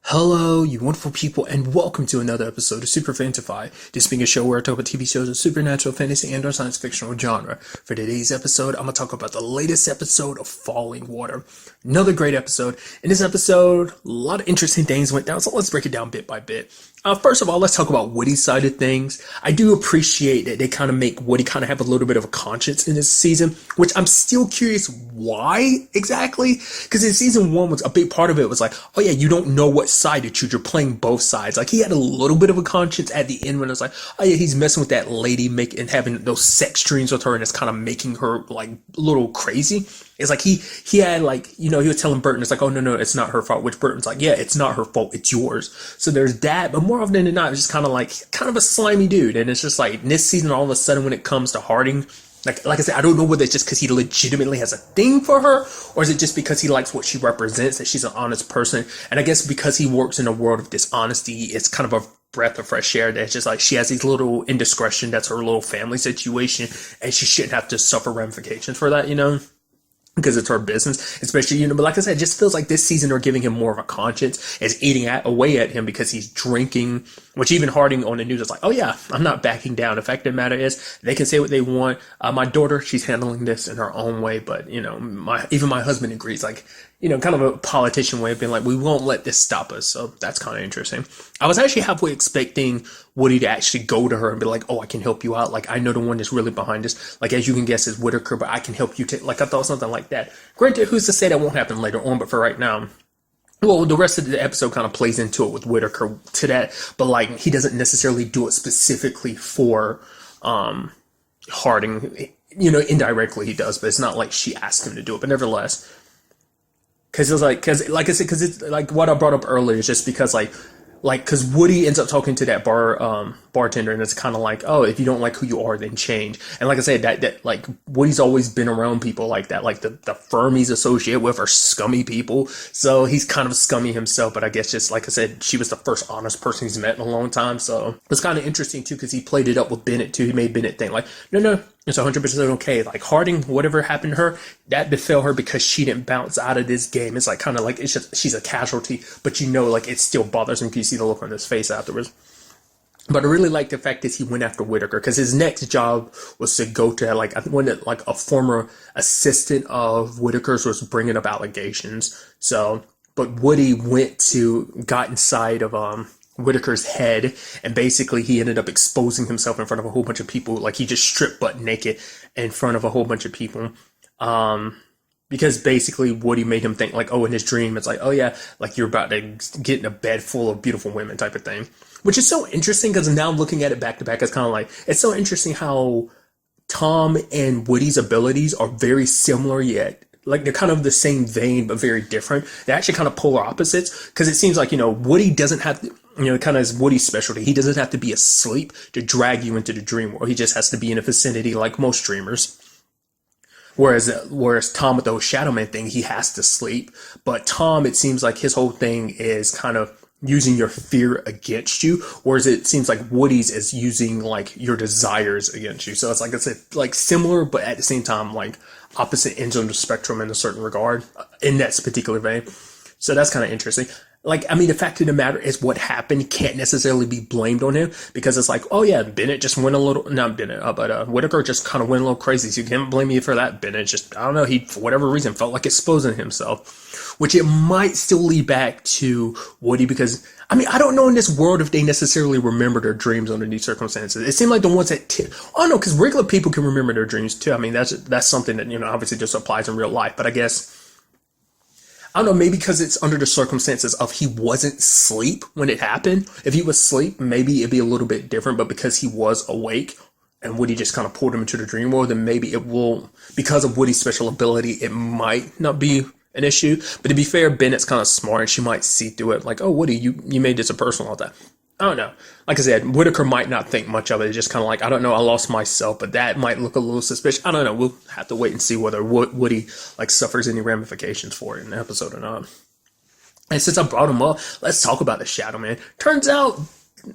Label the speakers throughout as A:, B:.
A: Hello, you wonderful people, and welcome to another episode of Super-Fanta-Fi. This being a show where I talk about TV shows of supernatural, fantasy, and/or science fictional genre. For today's episode, I'm going to talk about the latest episode of Falling Water. Another great episode. In this episode, a lot of interesting things went down, so let's break it down bit by bit. First of all, let's talk about Woody's side of things. I do appreciate that they kind of make Woody kind of have a little bit of a conscience in this season, which I'm still curious why exactly. Because in season one, was a big part of it was like, oh yeah, you don't know what side to choose. You're playing both sides. Like he had a little bit of a conscience at the end when it's like, oh yeah, he's messing with that lady, and having those sex dreams with her, and it's kind of making her like a little crazy. It's like he had like, he was telling Burton, it's like, oh no, it's not her fault. Which Burton's like, yeah, it's not her fault, it's yours. So there's that, but more often than not, it's just kind of a slimy dude. And it's just like this season, all of a sudden, when it comes to Harding, like I said, I don't know whether it's just because he legitimately has a thing for her, or is it just because he likes what she represents, that she's an honest person. And I guess because he works in a world of dishonesty, it's kind of a breath of fresh air. That's just like she has these little indiscretion. That's her little family situation, and she shouldn't have to suffer ramifications for that, because it's her business, especially, but like I said, it just feels like this season they're giving him more of a conscience, is eating away at him because he's drinking, which even Harding on the news is like, oh yeah, I'm not backing down. The fact of the matter is, they can say what they want. My daughter, she's handling this in her own way, but, even my husband agrees, like, kind of a politician way of being like, we won't let this stop us. So that's kind of interesting. I was actually halfway expecting Woody to actually go to her and be like, oh, I can help you out. Like, I know the one that's really behind this. Like, as you can guess, is Whitaker, but I can help you. Like, I thought something like that. Granted, who's to say that won't happen later on, but for right now, well, the rest of the episode kind of plays into it with Whitaker to that, but like, he doesn't necessarily do it specifically for, Harding. Indirectly he does, but it's not like she asked him to do it, but nevertheless. Because like I said, because it's like what I brought up earlier is just because because Woody ends up talking to that bartender, and it's kind of like, oh, if you don't like who you are, then change. And like I said, that like Woody's always been around people like that. Like the firm he's associated with are scummy people, so he's kind of scummy himself. But I guess just like I said, she was the first honest person he's met in a long time, so it's kind of interesting too, because he played it up with Bennett too. He made Bennett think like, no, it's 100% okay. Like Harding, whatever happened to her, that befell her because she didn't bounce out of this game. It's like kind of like, it's just, she's a casualty, but like it still bothers him because you see the look on his face afterwards. But I really like the fact that he went after Whitaker, because his next job was to go to like, I think when like a former assistant of Whitaker's was bringing up allegations. So, but Woody got inside of Whitaker's head, and basically he ended up exposing himself in front of a whole bunch of people. Like he just stripped butt naked in front of a whole bunch of people. Because basically Woody made him think like, oh, in his dream, it's like, oh yeah, like you're about to get in a bed full of beautiful women type of thing. Which is so interesting, because now looking at it back to back, it's kind of like, it's so interesting how Tom and Woody's abilities are very similar, yet like they're kind of the same vein but very different. They're actually kind of polar opposites, because it seems like, Woody doesn't have to, kind of is Woody's specialty. He doesn't have to be asleep to drag you into the dream world. He just has to be in a vicinity like most dreamers. Whereas Tom, with the whole Shadow Man thing, he has to sleep. But Tom, it seems like his whole thing is kind of using your fear against you, whereas it seems like Woody's is using like your desires against you. So it's like I said, like similar, but at the same time, like opposite ends of the spectrum in a certain regard in that particular vein. So that's kind of interesting. Like, I mean, the fact of the matter is what happened can't necessarily be blamed on him, because it's like, oh yeah, Bennett just went a little, not Bennett, but Whitaker just kind of went a little crazy. So you can't blame me for that. Bennett just, I don't know, he, for whatever reason, felt like exposing himself, which it might still lead back to Woody, because, I mean, I don't know in this world if they necessarily remember their dreams under these circumstances. It seemed like the ones that, oh no, because regular people can remember their dreams too. I mean, that's something that, obviously just applies in real life, but I guess, I don't know, maybe because it's under the circumstances of he wasn't asleep when it happened. If he was asleep, maybe it'd be a little bit different, but because he was awake and Woody just kind of pulled him into the dream world, then maybe it will, because of Woody's special ability, it might not be an issue. But to be fair, Bennett's kind of smart, and she might see through it. Like, oh, Woody, you made this a personal all that. I don't know. Like I said, Whitaker might not think much of it. It's just kind of like, I don't know, I lost myself, but that might look a little suspicious. I don't know. We'll have to wait and see whether Woody like suffers any ramifications for it in the episode or not. And since I brought him up, let's talk about the Shadow Man. Turns out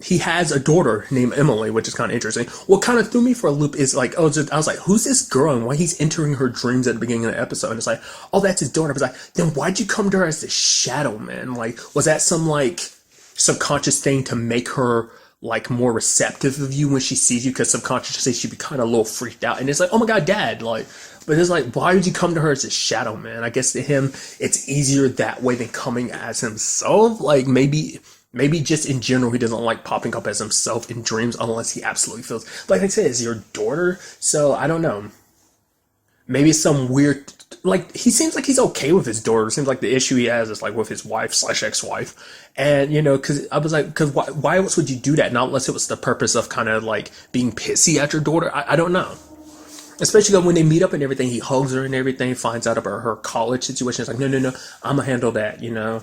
A: he has a daughter named Emily, which is kind of interesting. What kind of threw me for a loop is like, I was like, who's this girl and why he's entering her dreams at the beginning of the episode? And it's like, oh, that's his daughter. I was like, then why'd you come to her as the shadow man? Like, was that some like subconscious thing to make her like more receptive of you when she sees you? Because subconsciously she'd be kind of a little freaked out. And it's like, oh my God, Dad, like, but it's like, why would you come to her as a shadow man? I guess to him, it's easier that way than coming as himself. Like maybe just in general, he doesn't like popping up as himself in dreams unless he absolutely feels, like I said, it's your daughter. So I don't know. Maybe it's some weird, like, he seems like he's okay with his daughter. It seems like the issue he has is like with his wife / ex-wife. And, you know, because I was like, because why else would you do that? Not unless it was the purpose of kind of like being pissy at your daughter. I don't know. Especially when they meet up and everything, he hugs her and everything, finds out about her college situation. It's like, no, I'm gonna handle that, you know.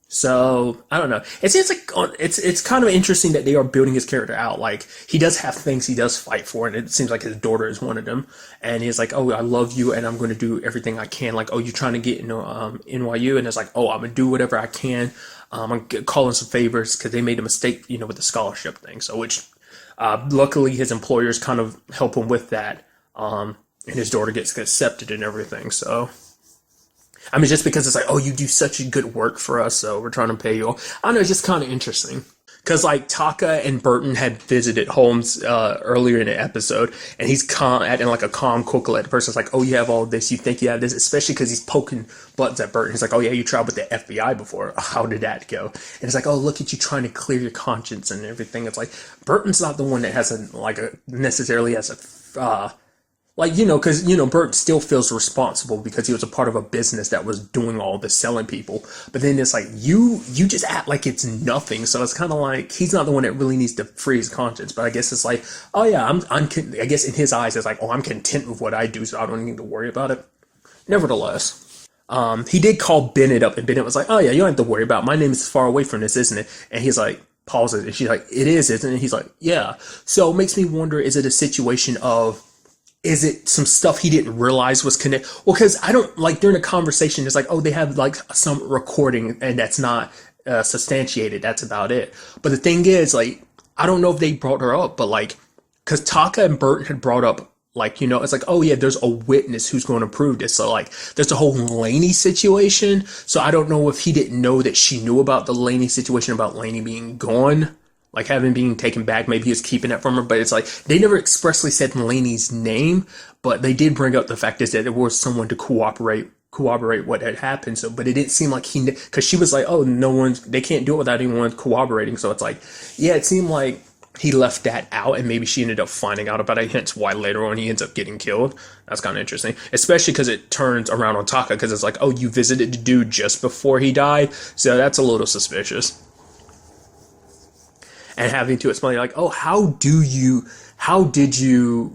A: So I don't know. It seems like it's kind of interesting that they are building his character out. Like he does have things he does fight for, and it seems like his daughter is one of them. And he's like, "Oh, I love you, and I'm going to do everything I can." Like, "Oh, you're trying to get into NYU," and it's like, "Oh, I'm gonna do whatever I can. I'm gonna call in some favors because they made a mistake, you know, with the scholarship thing." So which luckily his employers kind of help him with that, and his daughter gets accepted and everything. So. I mean, just because it's like, oh, you do such good work for us, so we're trying to pay you. I don't know, it's just kind of interesting. Because, like, Taka and Burton had visited Holmes earlier in the episode, and he's acting like a calm, cool, collected person. It's like, oh, you have all this, you think you have this, especially because he's poking buttons at Burton. He's like, oh, yeah, you tried with the FBI before. How did that go? And it's like, oh, look at you trying to clear your conscience and everything. It's like, Burton's not the one that has necessarily has a... like, you know, because, you know, Bert still feels responsible because he was a part of a business that was doing all this selling people. But then it's like, you just act like it's nothing. So it's kind of like, he's not the one that really needs to free his conscience. But I guess it's like, oh yeah, I guess in his eyes, it's like, oh, I'm content with what I do, so I don't need to worry about it. Nevertheless, he did call Bennett up, and Bennett was like, oh yeah, you don't have to worry about it. My name is far away from this, isn't it? And he's like, pauses, and she's like, it is, isn't it? And he's like, yeah. So it makes me wonder, is it a situation of, is it some stuff he didn't realize was connected? Well, because I don't, like, during a conversation, it's like, oh, they have, like, some recording, and that's not substantiated. That's about it. But the thing is, like, I don't know if they brought her up, but, like, because Taka and Bert had brought up, like, you know, it's like, oh, yeah, there's a witness who's going to prove this. So, like, there's a whole Lainey situation. So I don't know if he didn't know that she knew about the Lainey situation, about Lainey being gone. Like, having been taken back, maybe he was keeping it from her, but it's like, they never expressly said Lainey's name, but they did bring up the fact is that there was someone to corroborate what had happened. So, but it didn't seem like he, because she was like, oh, they can't do it without anyone corroborating. So it's like, yeah, it seemed like he left that out, and maybe she ended up finding out about it, hence why later on he ends up getting killed. That's kind of interesting, especially because it turns around on Taka, because it's like, oh, you visited the dude just before he died, so that's a little suspicious. And having to explain, like, oh,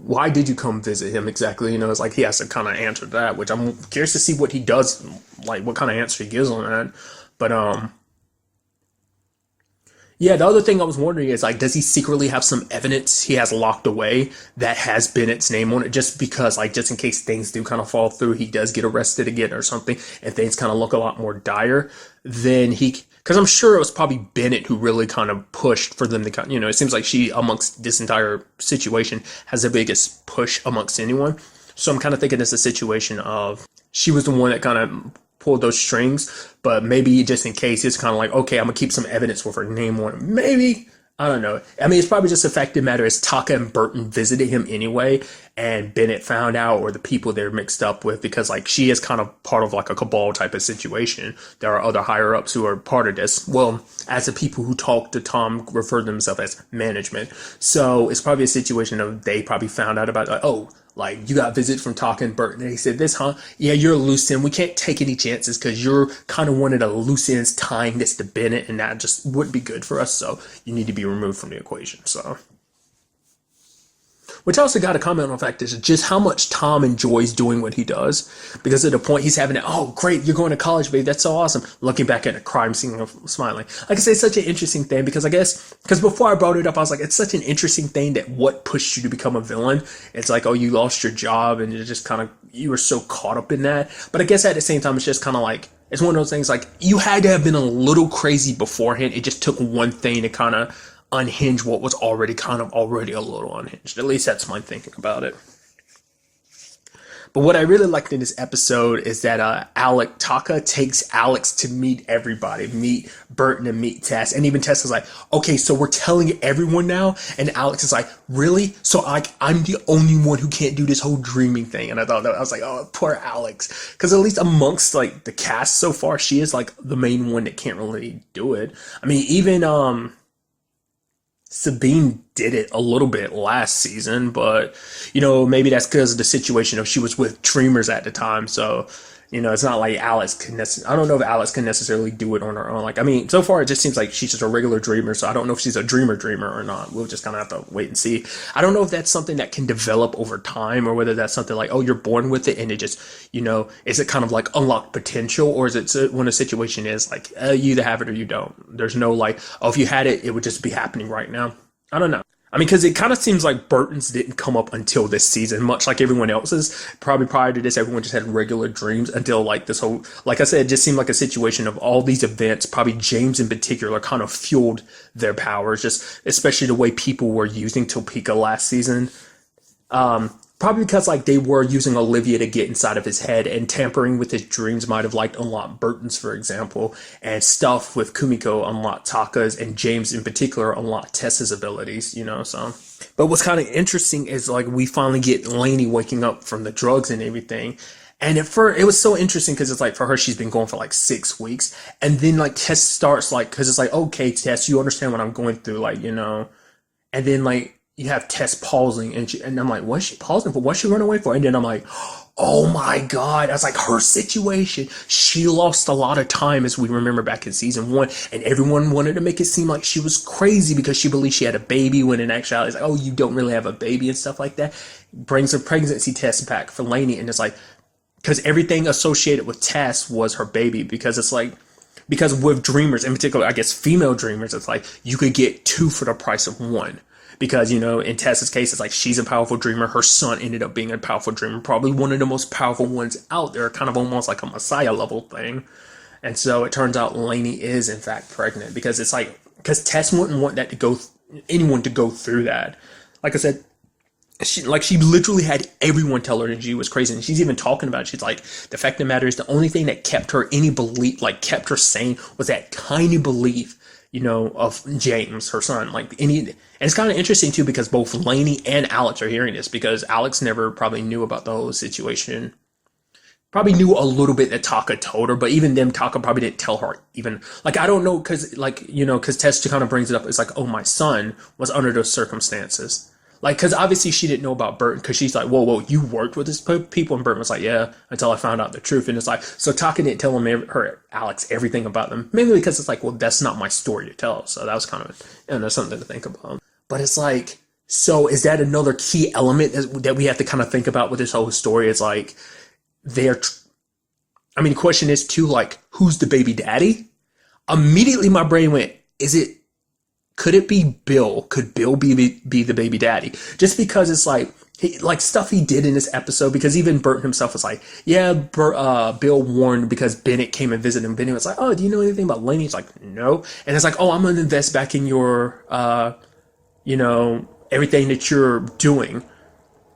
A: why did you come visit him exactly? You know, it's like he has to kind of answer that, which I'm curious to see what he does, like what kind of answer he gives on that. But, yeah, the other thing I was wondering is, like, does he secretly have some evidence he has locked away that has Bennett's name on it, just because, like, just in case things do kind of fall through, he does get arrested again or something, and things kind of look a lot more dire, then because I'm sure it was probably Bennett who really kind of pushed for them to, you know, it seems like she, amongst this entire situation, has the biggest push amongst anyone. So I'm kind of thinking it's a situation of she was the one that kind of pulled those strings, but maybe just in case, it's kind of like, okay, I'm gonna keep some evidence with her name on it. Maybe. I don't know. I mean, it's probably just a fact of the matter is Taka and Burton visited him anyway, and Bennett found out, or the people they're mixed up with, because, like, she is kind of part of, like, a cabal type of situation. There are other higher-ups who are part of this. Well, as the people who talk to Tom refer to themselves as management. So it's probably a situation of they probably found out about, like, oh, like, you got visit from Taka and Burton. And he said, this, huh? Yeah, you're a loose end. We can't take any chances because you're kind of one of the loose ends tying this to Bennett, and that just wouldn't be good for us. So you need to be removed from the equation. So, which I also got to comment on the fact is just how much Tom enjoys doing what he does, because at the point he's having it, oh, great, you're going to college, babe. That's so awesome. Looking back at a crime scene and smiling. Like I say, it's such an interesting thing, because I guess, because before I brought it up, I was like, it's such an interesting thing that what pushed you to become a villain. It's like, oh, you lost your job and you're just kind of, you were so caught up in that. But I guess at the same time, it's just kind of like, It's one of those things like you had to have been a little crazy beforehand. It just took one thing to kind of unhinge what was already kind of already a little unhinged. At least that's my thinking about it. But what I really liked in this episode is that Taka takes Alex to meet everybody, meet Burton and meet Tess. And even Tess is like, okay, so we're telling everyone now? And Alex is like, really? So I'm the only one who can't do this whole dreaming thing. And I was like, oh, poor Alex. Because at least amongst like the cast so far, she is like the main one that can't really do it. I mean, even Sabine did it a little bit last season, but, maybe that's because of the situation of she was with Dreamers at the time. So, it's not like Alex can I don't know if Alex can necessarily do it on her own. Like, I mean, so far it just seems like she's just a regular dreamer. So I don't know if she's a dreamer or not. We'll just kind of have to wait and see. I don't know if that's something that can develop over time or whether that's something like, oh, you're born with it and it just, is it kind of like unlocked potential, or is it when a situation is like, you either have it or you don't. There's no like, oh, if you had it, it would just be happening right now. I don't know. I mean, because it kind of seems like Burton's didn't come up until this season, much like everyone else's. Probably prior to this, everyone just had regular dreams until like this whole, like I said, it just seemed like a situation of all these events. Probably James in particular kind of fueled their powers, just especially the way people were using Topeka last season. Probably because like they were using Olivia to get inside of his head, and tampering with his dreams might have like unlocked Burton's, for example, and stuff with Kumiko unlocked Taka's, and James in particular unlocked Tessa's abilities, so. But what's kind of interesting is like we finally get Lainey waking up from the drugs and everything. And at first, it was so interesting because it's like for her, she's been going for like 6 weeks. And then like Tess starts like, because it's like, okay, Tess, you understand what I'm going through, like, and then like, you have Tess pausing, and I'm like, what's she pausing for? What's she running away for? And then I'm like, oh my God. I was like, her situation, she lost a lot of time, as we remember back in season 1, and everyone wanted to make it seem like she was crazy because she believed she had a baby, when in actuality it's like, oh, you don't really have a baby and stuff like that. Brings a pregnancy test back for Lainey, and it's like, because everything associated with Tess was her baby, because it's like, because with dreamers, in particular, I guess female dreamers, it's like, you could get 2 for the price of 1. Because, in Tessa's case, it's like she's a powerful dreamer. Her son ended up being a powerful dreamer. Probably one of the most powerful ones out there. Kind of almost like a Messiah level thing. And so it turns out Lainey is, in fact, pregnant. Because it's like, because Tess wouldn't want that to go, anyone to go through that. Like I said, she literally had everyone tell her that she was crazy. And she's even talking about it. She's like, the fact of the matter is the only thing that kept her any belief, like kept her sane, was that tiny belief, of James, her son. And it's kind of interesting too, because both Lainey and Alex are hearing this, because Alex never probably knew about the whole situation. Probably knew a little bit that Taka told her, but even then, Taka probably didn't tell her even. Like, I don't know, because, because Tess kind of brings it up. It's like, oh, my son was under those circumstances. Like, because obviously she didn't know about Burton, because she's like, whoa, you worked with these people? And Burton was like, yeah, until I found out the truth. And it's like, so Taka didn't tell Alex everything about them. Mainly because it's like, well, that's not my story to tell. So that was kind of, something to think about. But it's like, so is that another key element that we have to kind of think about with this whole story? It's like, the question is too, like, who's the baby daddy? Immediately my brain went, could it be Bill? Could Bill be the baby daddy? Just because it's like, stuff he did in this episode, because even Burton himself was like, yeah, Bill warned because Bennett came and visited him. Bennett was like, oh, do you know anything about Lainey? He's like, no. And it's like, oh, I'm going to invest back in your, everything that you're doing.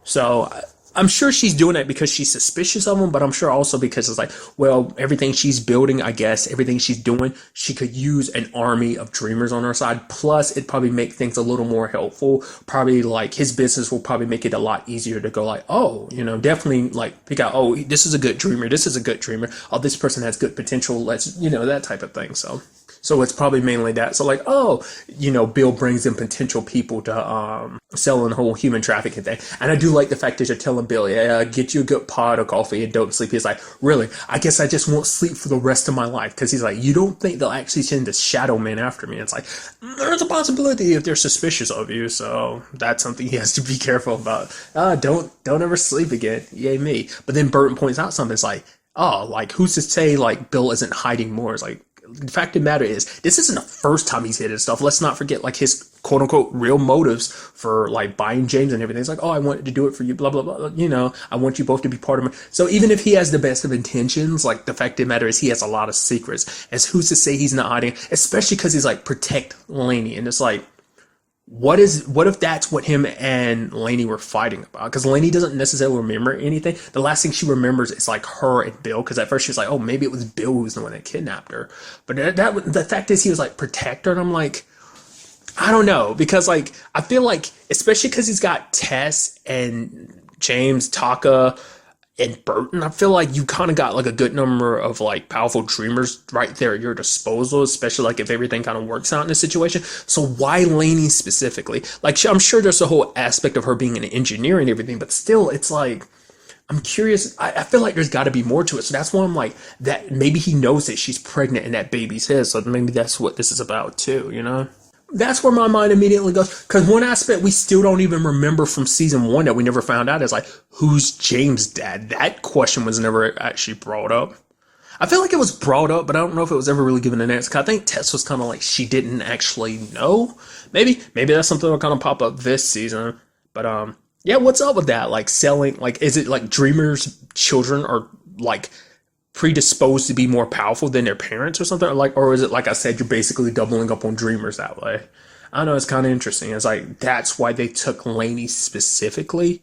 A: So I'm sure she's doing that because she's suspicious of him, but I'm sure also because it's like, well, everything she's building, I guess, everything she's doing, she could use an army of dreamers on her side. Plus, it'd probably make things a little more helpful. Probably like his business will probably make it a lot easier to go like, oh, definitely like pick out, oh, this is a good dreamer. This is a good dreamer. Oh, this person has good potential. Let's, that type of thing. So it's probably mainly that. So like, oh, Bill brings in potential people to sell in the whole human trafficking thing. And I do like the fact that you're telling Bill, yeah, get you a good pot of coffee and don't sleep. He's like, really? I guess I just won't sleep for the rest of my life. Because he's like, you don't think they'll actually send this shadow man after me? It's like, there's a possibility if they're suspicious of you. So that's something he has to be careful about. Don't ever sleep again. Yay me. But then Burton points out something. It's like, oh, like who's to say like Bill isn't hiding more? It's like, the fact of the matter is, this isn't the first time he's hidden stuff. Let's not forget, like, his quote unquote real motives for like buying James and everything. It's like, oh, I wanted to do it for you, blah, blah, blah. You know, I want you both to be part of me. So even if he has the best of intentions, like the fact of the matter is he has a lot of secrets. As who's to say he's not hiding, especially because he's like, protect Lainey. And it's like, what if that's what him and Lainey were fighting about? Because Lainey doesn't necessarily remember anything. The last thing she remembers is like her and Bill. Because at first she was like, oh, maybe it was Bill who was the one that kidnapped her. But the fact is he was like protect her, and I'm like, I don't know, because like I feel like, especially because he's got Tess and James, Taka, and Burton, I feel like you kind of got like a good number of like powerful dreamers right there at your disposal, especially like if everything kind of works out in a situation. So why Lainey specifically? Like, I'm sure there's a whole aspect of her being an engineer and everything, but still, it's like, I'm curious. I feel like there's got to be more to it. So that's why I'm like, that maybe he knows that she's pregnant and that baby's his. So maybe that's what this is about too, you know? That's where my mind immediately goes. Because one aspect we still don't even remember from season 1 that we never found out is like, who's James' dad? That question was never actually brought up. I feel like it was brought up, but I don't know if it was ever really given an answer. 'Cause I think Tess was kind of like, she didn't actually know. Maybe that's something that'll kind of pop up this season. But yeah, what's up with that? Like selling, like, is it like dreamers' children are like predisposed to be more powerful than their parents or something, or is it like I said, you're basically doubling up on dreamers that way? I don't know, it's kind of interesting. It's like that's why they took Lainey specifically,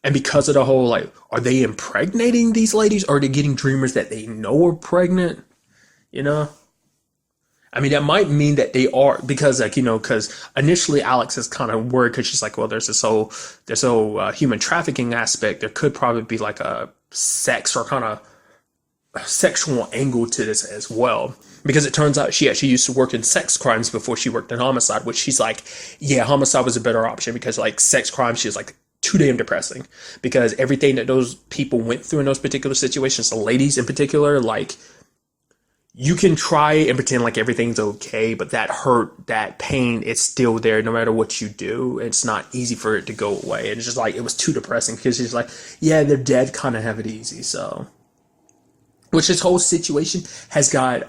A: and because of the whole like, are they impregnating these ladies, or are they getting dreamers that they know are pregnant? You know, I mean, that might mean that they are, because like, you know, because initially Alex is kind of worried because she's like, well, there's this whole human trafficking aspect. There could probably be like a sex or kind of sexual angle to this as well, because it turns out she actually used to work in sex crimes before she worked in homicide, which she's like, yeah, homicide was a better option, because like sex crimes, she's like too damn depressing, because everything that those people went through in those particular situations, the ladies in particular, like, you can try and pretend like everything's okay, but that hurt, that pain, it's still there no matter what you do. It's not easy for it to go away. And it's just like, it was too depressing, because she's like, yeah, their dead kind of have it easy. So, which this whole situation has got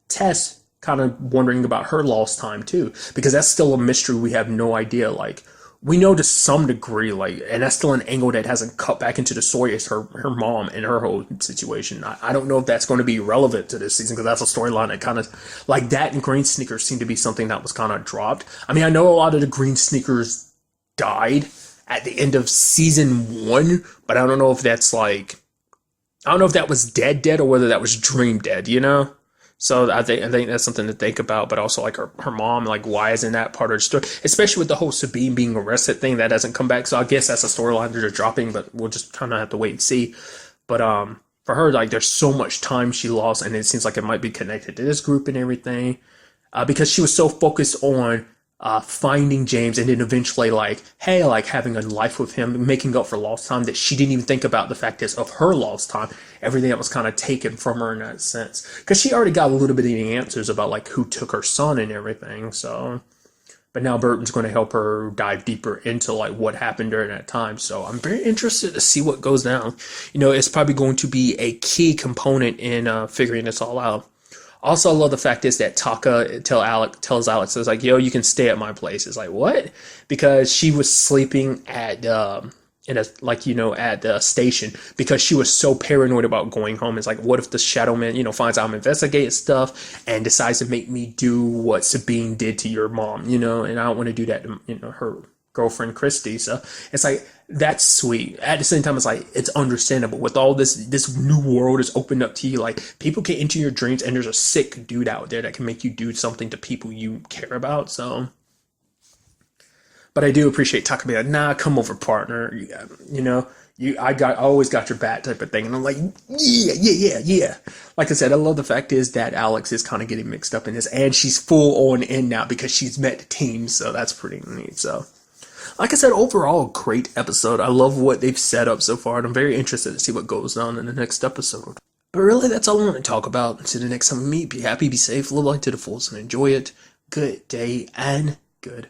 A: Tess kind of wondering about her lost time too, because that's still a mystery. We have no idea. Like, we know to some degree, like, and that's still an angle that hasn't cut back into the story, is her mom and her whole situation. I don't know if that's going to be relevant to this season, because that's a storyline that kind of, like, that and Green Sneakers seemed to be something that was kind of dropped. I mean, I know a lot of the Green Sneakers died at the end of season 1, but I don't know if that's like, I don't know if that was dead or whether that was dream dead, you know? So I think that's something to think about, but also like her mom, like, why isn't that part of the story? Especially with the whole Sabine being arrested thing, that hasn't come back. So I guess that's a storyline they're dropping, but we'll just kind of have to wait and see. But for her, like, there's so much time she lost, and it seems like it might be connected to this group and everything, because she was so focused on finding James, and then eventually like, hey, like having a life with him, making up for lost time, that she didn't even think about the fact is of her lost time, everything that was kind of taken from her in that sense, because she already got a little bit of the answers about like who took her son and everything. So, but now Burton's going to help her dive deeper into like what happened during that time. So I'm very interested to see what goes down. You know, it's probably going to be a key component in figuring this all out. Also, I love the fact is that Taka tells Alex, it's like, yo, you can stay at my place. It's like, what? Because she was sleeping at at the station, because she was so paranoid about going home. It's like, what if the Shadow Man, you know, finds out I'm investigating stuff and decides to make me do what Sabine did to your mom, you know, and I don't want to do that to, you know, her girlfriend Christy. So it's like, that's sweet. At the same time, it's like, it's understandable with all this new world is opened up to you. Like, people get into your dreams, and there's a sick dude out there that can make you do something to people you care about. So, but I do appreciate Taka being like, nah, come over, partner. You know, I always got your back type of thing. And I'm like, yeah. Like I said, I love the fact is that Alex is kind of getting mixed up in this, and she's full on in now because she's met the team. So that's pretty neat. So, like I said, overall, great episode. I love what they've set up so far, and I'm very interested to see what goes on in the next episode. But really, that's all I want to talk about. Until the next time we meet, be happy, be safe, live life to the fullest, and enjoy it. Good day, and good